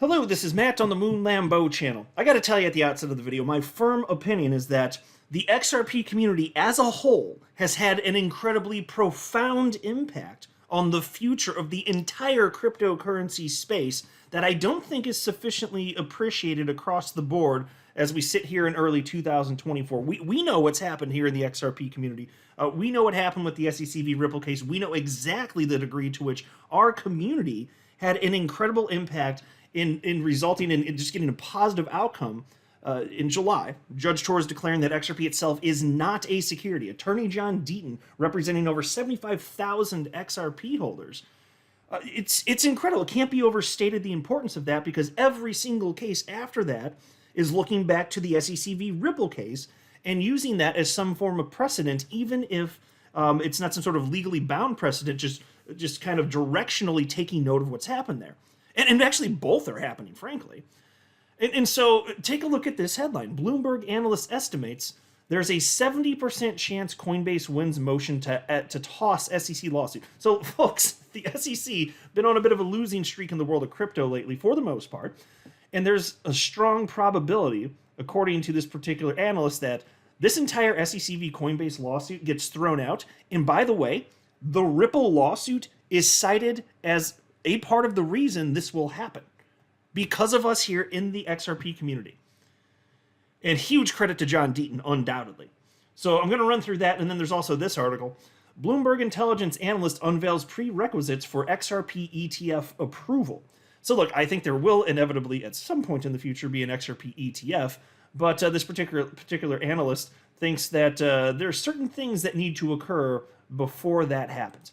Hello, this is Matt on the Moon Lambeau channel. I gotta tell you at the outset of the video, my firm opinion is that the XRP community as a whole has had an incredibly profound impact on the future of the entire cryptocurrency space that I don't think is sufficiently appreciated across the board as we sit here in early 2024. We know what's happened here in the XRP community. We know what happened with the SECV Ripple case. We know exactly the degree to which our community had an incredible impact in resulting in just getting a positive outcome in July. Judge Torres declaring that XRP itself is not a security. Attorney John Deaton, representing over 75,000 XRP holders. It's incredible. It can't be overstated the importance of that, because every single case after that is looking back to the SECV Ripple case and using that as some form of precedent, even if it's not some sort of legally bound precedent, just kind of directionally taking note of what's happened there. And actually both are happening, frankly. And so take a look at this headline. Bloomberg analyst estimates there's a 70% chance Coinbase wins motion to toss SEC lawsuit. So folks, the SEC been on a bit of a losing streak in the world of crypto lately for the most part. And there's a strong probability, according to this particular analyst, that this entire SEC v Coinbase lawsuit gets thrown out. And by the way, the Ripple lawsuit is cited as a part of the reason this will happen, because of us here in the XRP community. And huge credit to John Deaton, undoubtedly. So I'm going to run through that, and then there's also this article. Bloomberg intelligence analyst unveils prerequisites for XRP ETF approval. So look, I think there will inevitably at some point in the future be an XRP ETF, but this particular analyst thinks that there are certain things that need to occur before that happens.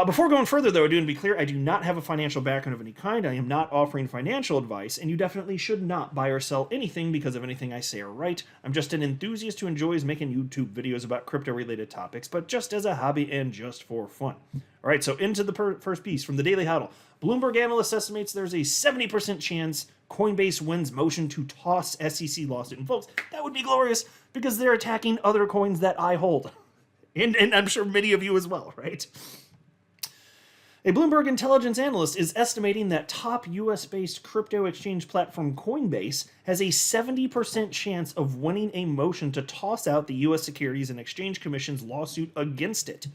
Before going further, though, I do want to be clear, I do not have a financial background of any kind. I am not offering financial advice, and you definitely should not buy or sell anything because of anything I say or write. I'm just an enthusiast who enjoys making YouTube videos about crypto-related topics, but just as a hobby and just for fun. All right, so into the first piece from the Daily Huddle. Bloomberg analyst estimates there's a 70% chance Coinbase wins motion to toss SEC lawsuit. And folks, that would be glorious because they're attacking other coins that I hold. And I'm sure many of you as well, right? A Bloomberg intelligence analyst is estimating that top US-based crypto exchange platform Coinbase has a 70% chance of winning a motion to toss out the US Securities and Exchange Commission's lawsuit against it.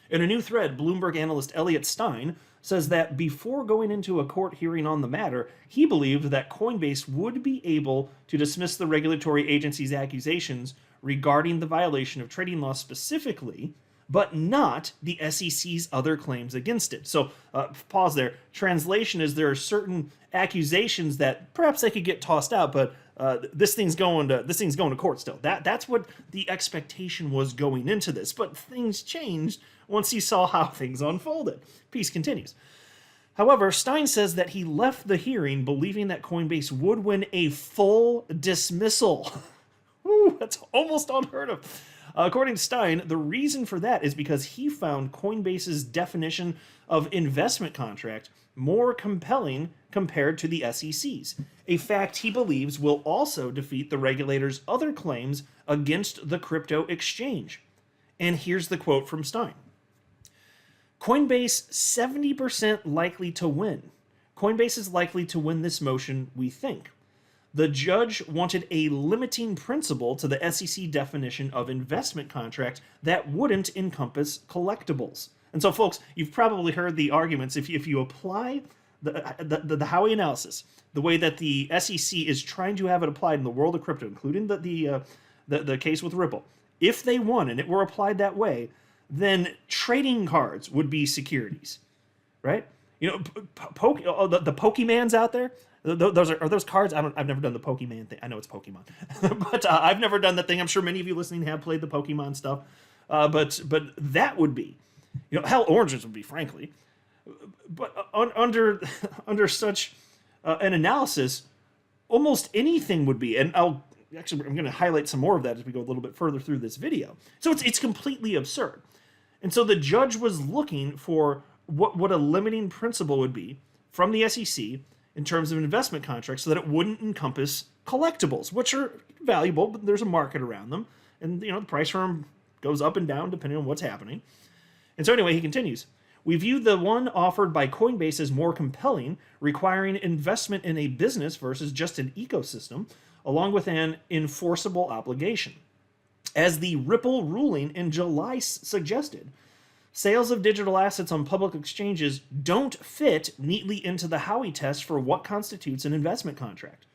In a new thread, Bloomberg analyst Elliot Stein says that before going into a court hearing on the matter, he believed that Coinbase would be able to dismiss the regulatory agency's accusations regarding the violation of trading laws specifically, but not the SEC's other claims against it. So, pause there. Translation is there are certain accusations that perhaps they could get tossed out, but this thing's going to court still. That's what the expectation was going into this. But things changed once he saw how things unfolded. Piece continues. However, Stein says that he left the hearing believing that Coinbase would win a full dismissal. Woo, that's almost unheard of. According to Stein, the reason for that is because he found Coinbase's definition of investment contract more compelling compared to the SEC's, a fact he believes will also defeat the regulator's other claims against the crypto exchange. And here's the quote from Stein. Coinbase 70% likely to win. Coinbase is likely to win this motion, we think. The judge wanted a limiting principle to the SEC definition of investment contract that wouldn't encompass collectibles. And so, folks, you've probably heard the arguments. If you apply the Howey analysis, the way that the SEC is trying to have it applied in the world of crypto, including the case with Ripple, if they won and it were applied that way, then trading cards would be securities, right? You know, the Pokemans out there. Those are those cards. I've never done the Pokemon thing. I know it's Pokemon, but I've never done that thing. I'm sure many of you listening have played the Pokemon stuff, but that would be, you know, hell, oranges would be, frankly. But under such an analysis, almost anything would be. And I'm going to highlight some more of that as we go a little bit further through this video. So it's completely absurd. And so the judge was looking for what a limiting principle would be from the SEC in terms of investment contracts so that it wouldn't encompass collectibles, which are valuable, but there's a market around them. And, you know, the price for them goes up and down depending on what's happening. And so anyway, he continues. We view the one offered by Coinbase as more compelling, requiring investment in a business versus just an ecosystem, along with an enforceable obligation. As the Ripple ruling in July suggested, sales of digital assets on public exchanges don't fit neatly into the Howey test for what constitutes an investment contract.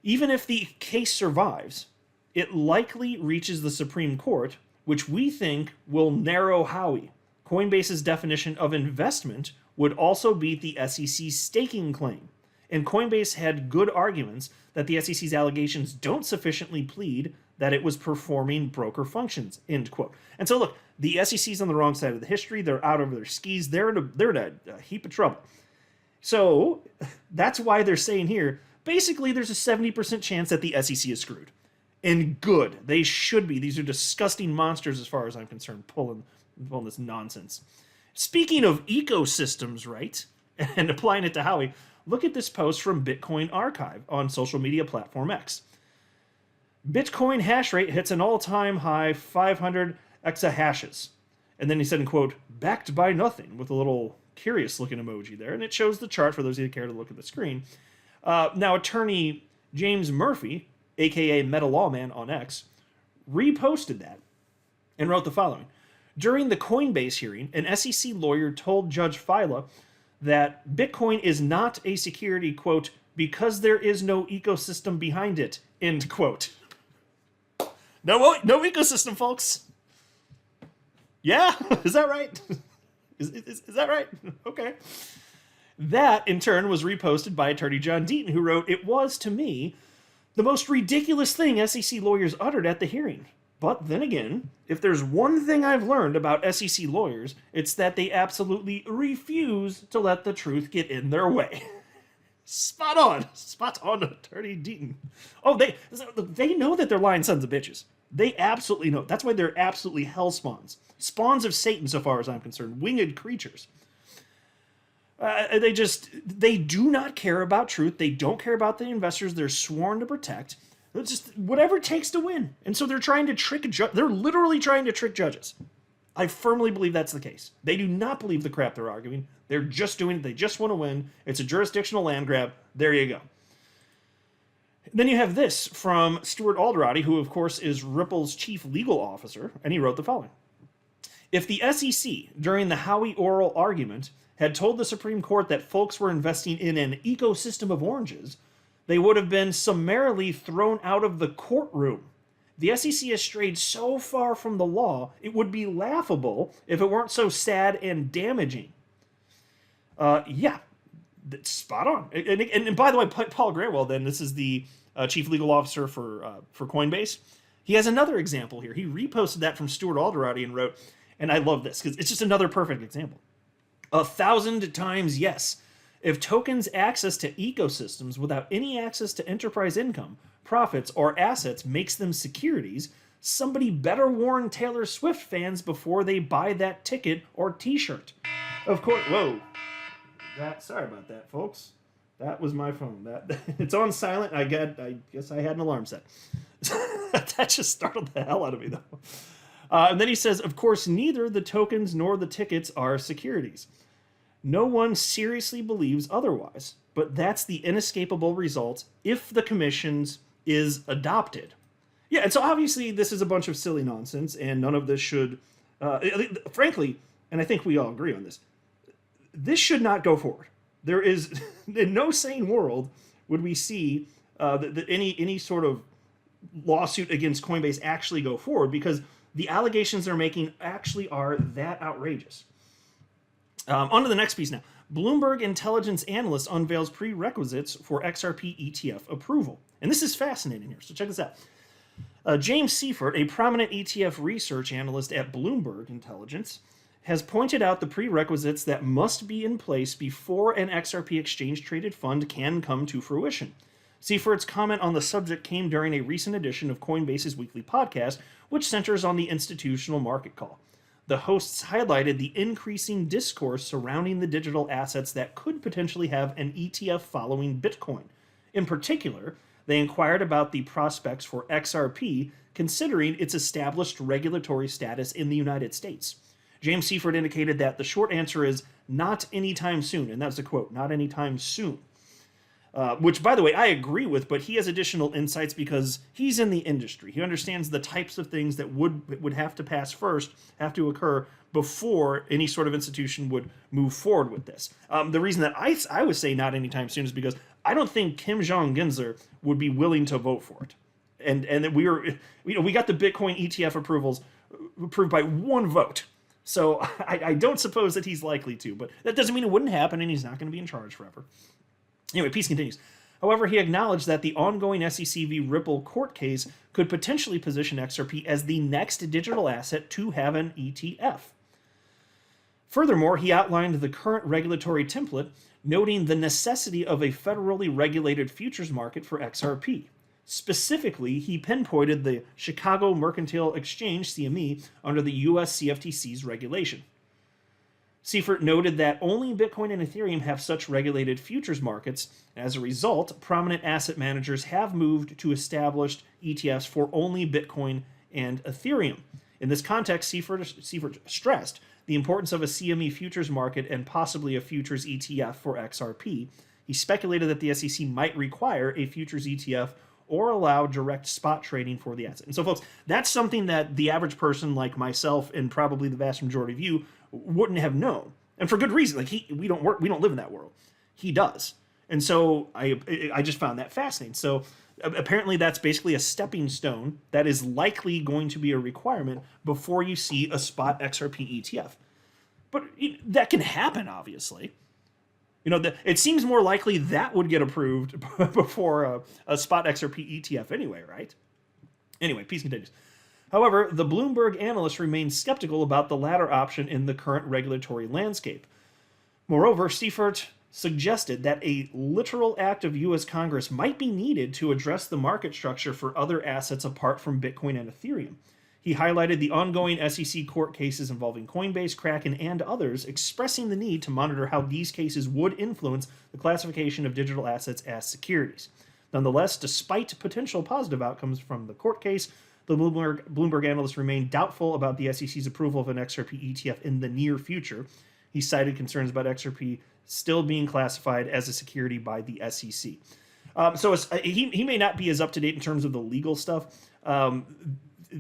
Even if the case survives, it likely reaches the Supreme Court, which we think will narrow Howey. Coinbase's definition of investment would also beat the SEC's staking claim. And Coinbase had good arguments that the SEC's allegations don't sufficiently plead that it was performing broker functions, end quote. And so look, the SEC's on the wrong side of the history. They're out over their skis. They're in a heap of trouble. So that's why they're saying here, basically there's a 70% chance that the SEC is screwed. And good. They should be. These are disgusting monsters as far as I'm concerned, pulling this nonsense. Speaking of ecosystems, right, and applying it to Howey, look at this post from Bitcoin Archive on social media platform X. Bitcoin hash rate hits an all-time high 500 exahashes. And then he said, in quote, backed by nothing, with a little curious-looking emoji there. And it shows the chart for those of you who care to look at the screen. Now, attorney James Murphy, a.k.a. Meta Lawman on X, reposted that and wrote the following. During the Coinbase hearing, an SEC lawyer told Judge Fila that Bitcoin is not a security, quote, because there is no ecosystem behind it, end quote. No ecosystem, folks. Yeah, is that right? Is that right? Okay. That, in turn, was reposted by attorney John Deaton, who wrote, it was, to me, the most ridiculous thing SEC lawyers uttered at the hearing. But then again, if there's one thing I've learned about SEC lawyers, it's that they absolutely refuse to let the truth get in their way. Spot on, attorney Deaton. Oh, they know that they're lying sons of bitches. They absolutely know. That's why they're absolutely hell spawns. Spawns of Satan, so far as I'm concerned. Winged creatures. They do not care about truth. They don't care about the investors they're sworn to protect. It's just whatever it takes to win. And so they're trying to trick they're literally trying to trick judges. I firmly believe that's the case. They do not believe the crap they're arguing. They're just doing it. They just want to win. It's a jurisdictional land grab. There you go. Then you have this from Stuart Alderoty, who, of course, is Ripple's chief legal officer, and he wrote the following. If the SEC, during the Howey oral argument, had told the Supreme Court that folks were investing in an ecosystem of oranges, they would have been summarily thrown out of the courtroom. The SEC has strayed so far from the law, it would be laughable if it weren't so sad and damaging. Yeah, spot on. And by the way, Paul Grantwell, then, this is the chief legal officer for Coinbase. He has another example here. He reposted that from Stuart Alderoty and wrote, and I love this because it's just another perfect example. 1,000 times yes. If tokens access to ecosystems without any access to enterprise income, profits, or assets makes them securities, somebody better warn Taylor Swift fans before they buy that ticket or t-shirt. Of course, whoa. Sorry about that, folks. That was my phone. It's on silent. I guess I had an alarm set. That just startled the hell out of me, though. And then he says, of course, neither the tokens nor the tickets are securities. No one seriously believes otherwise, but that's the inescapable result if the commission's is adopted. Yeah, and so obviously this is a bunch of silly nonsense, and none of this should, frankly, and I think we all agree on this should not go forward. There is, in no sane world would we see that any sort of lawsuit against Coinbase actually go forward, because the allegations they're making actually are that outrageous. On to the next piece now. Bloomberg intelligence analyst unveils prerequisites for XRP ETF approval. And this is fascinating here, so check this out. James Seifert, a prominent ETF research analyst at Bloomberg Intelligence, has pointed out the prerequisites that must be in place before an XRP exchange-traded fund can come to fruition. Seifert's comment on the subject came during a recent edition of Coinbase's weekly podcast, which centers on the institutional market call. The hosts highlighted the increasing discourse surrounding the digital assets that could potentially have an ETF following Bitcoin. In particular, they inquired about the prospects for XRP, considering its established regulatory status in the United States. James Seifert indicated that the short answer is not anytime soon, and that's a quote, not anytime soon. Which, by the way, I agree with, but he has additional insights because he's in the industry. He understands the types of things that would have to pass first, have to occur before any sort of institution would move forward with this. The reason that I would say not anytime soon is because I don't think Kim Jong-Gensler would be willing to vote for it. And that we got the Bitcoin ETF approved by one vote. So I don't suppose that he's likely to, but that doesn't mean it wouldn't happen, and he's not going to be in charge forever. Anyway, Peace continues. However, he acknowledged that the ongoing SEC v. Ripple court case could potentially position XRP as the next digital asset to have an ETF. Furthermore, he outlined the current regulatory template, noting the necessity of a federally regulated futures market for XRP. Specifically, he pinpointed the Chicago Mercantile Exchange, CME, under the US CFTC's regulation. Seifert noted that only Bitcoin and Ethereum have such regulated futures markets. As a result, prominent asset managers have moved to established ETFs for only Bitcoin and Ethereum. In this context, Seifert stressed the importance of a CME futures market and possibly a futures ETF for XRP. He speculated that the SEC might require a futures ETF or allow direct spot trading for the asset. And so, folks, that's something that the average person like myself and probably the vast majority of you wouldn't have known, and for good reason. Like we don't live in that world. He does, and so I just found that fascinating. So apparently, that's basically a stepping stone that is likely going to be a requirement before you see a spot XRP ETF. But that can happen, obviously. It seems more likely that would get approved before a spot XRP ETF anyway, right? Anyway, Peace continues. However, the Bloomberg analyst remains skeptical about the latter option in the current regulatory landscape. Moreover, Seifert suggested that a literal act of U.S. Congress might be needed to address the market structure for other assets apart from Bitcoin and Ethereum. He highlighted the ongoing SEC court cases involving Coinbase, Kraken, and others, expressing the need to monitor how these cases would influence the classification of digital assets as securities. Nonetheless, despite potential positive outcomes from the court case, the Bloomberg analyst remained doubtful about the SEC's approval of an XRP ETF in the near future. He cited concerns about XRP still being classified as a security by the SEC. He may not be as up to date in terms of the legal stuff.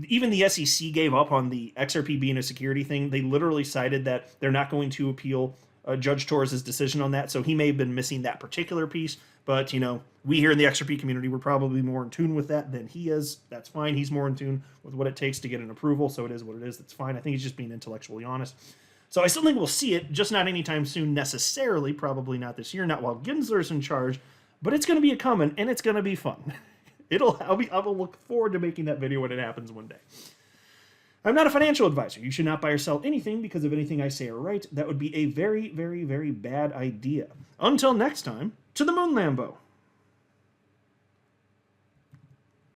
Even the SEC gave up on the XRP being a security thing. They literally cited that they're not going to appeal Judge Torres' decision on that. So he may have been missing that particular piece. But, we here in the XRP community, we're probably more in tune with that than he is. That's fine. He's more in tune with what it takes to get an approval. So it is what it is. That's fine. I think he's just being intellectually honest. So I still think we'll see it, just not anytime soon necessarily. Probably not this year, not while Gensler's in charge. But it's going to be a coming, and it's going to be fun. I will look forward to making that video when it happens one day. I'm not a financial advisor. You should not buy or sell anything because of anything I say or write. That would be a very, very, very bad idea. Until next time, to the moon, Lambo.